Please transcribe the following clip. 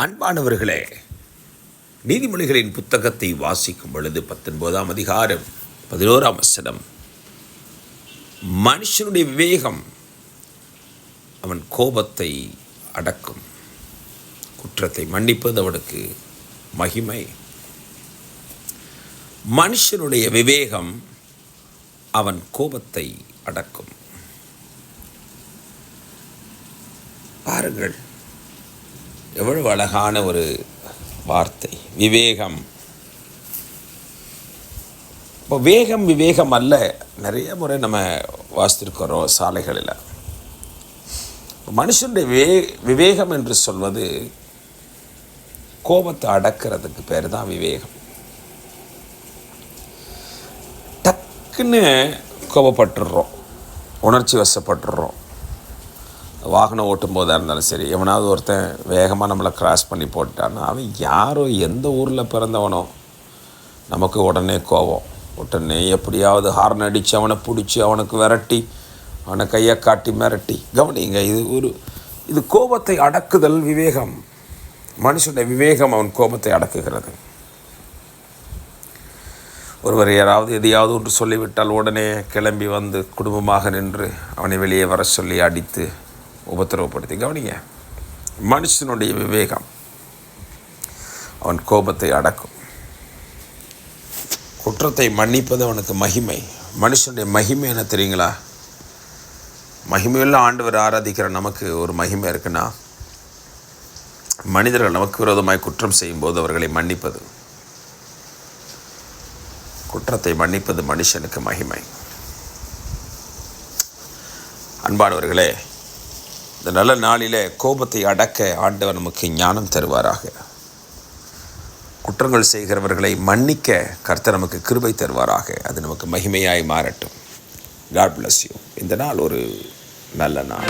அன்பானவர்களே, நீதிமொழிகளின் புத்தகத்தை வாசிக்கும் பொழுது 19ஆம் அதிகாரம் 11ஆம் வசனம், மனுஷனுடைய விவேகம் அவன் கோபத்தை அடக்கும், குற்றத்தை மன்னிப்பது அவனுக்கு மகிமை. மனுஷனுடைய விவேகம் அவன் கோபத்தை அடக்கும். பாருங்கள், எவ்வளவு அழகான ஒரு வார்த்தை, விவேகம். இப்போ விவேகம் அல்ல, நிறைய முறை நம்ம வாசித்திருக்கிறோம் சாலைகளில். மனுஷனுடைய விவேகம் என்று சொல்வது கோபத்தை அடக்கிறதுக்கு பேர் தான் விவேகம். டக்குன்னு கோபப்பட்டுடுறோம், உணர்ச்சி வசப்பட்டுடுறோம். வாகனம் ஓட்டும் போதாக இருந்தாலும் சரி, எவனாவது ஒருத்தன் வேகமாக நம்மளை கிராஸ் பண்ணி போட்டான்னா, அவன் யாரோ எந்த ஊரில் பிறந்தவனோ, நமக்கு உடனே கோபம். உடனே எப்படியாவது ஹார்ன் அடித்து அவனை பிடிச்சி அவனுக்கு விரட்டி அவனை கையை காட்டி மிரட்டி. கவனிங்க, இது கோபத்தை அடக்குதல் விவேகம். மனுஷனுடைய விவேகம் அவன் கோபத்தை அடக்குகிறது. ஒருவர் யாராவது எதையாவது ஒன்று சொல்லிவிட்டால் உடனே கிளம்பி வந்து குடும்பமாக நின்று அவனை வெளியே வர சொல்லி அடித்து உபத்திரவப்படுத்தி. கவனிங்க, மனுஷனுடைய விவேகம் அவன் கோபத்தை அடக்கும், குற்றத்தை மன்னிப்பது அவனுக்கு மகிமை. மனுஷனுடைய மகிமை என்ன தெரியுங்களா? மகிமையுள்ள ஆண்டவர் ஆராதிக்கிற நமக்கு ஒரு மகிமை இருக்குன்னா, மனிதர்கள் நமக்கு விரோதமாய் குற்றம் செய்யும்போது அவர்களை மன்னிப்பது, குற்றத்தை மன்னிப்பது மனுஷனுக்கு மகிமை. அன்பானவர்களே, இந்த நல்ல நாளிலே கோபத்தை அடக்க ஆண்டவர் நமக்கு ஞானம் தருவாராக. குற்றங்கள் செய்கிறவர்களை மன்னிக்க கர்த்தர் நமக்கு கிருபை தருவாராக. அது நமக்கு மகிமையாய் மாறட்டும். God bless you. இந்த நாள் ஒரு நல்ல நாள்.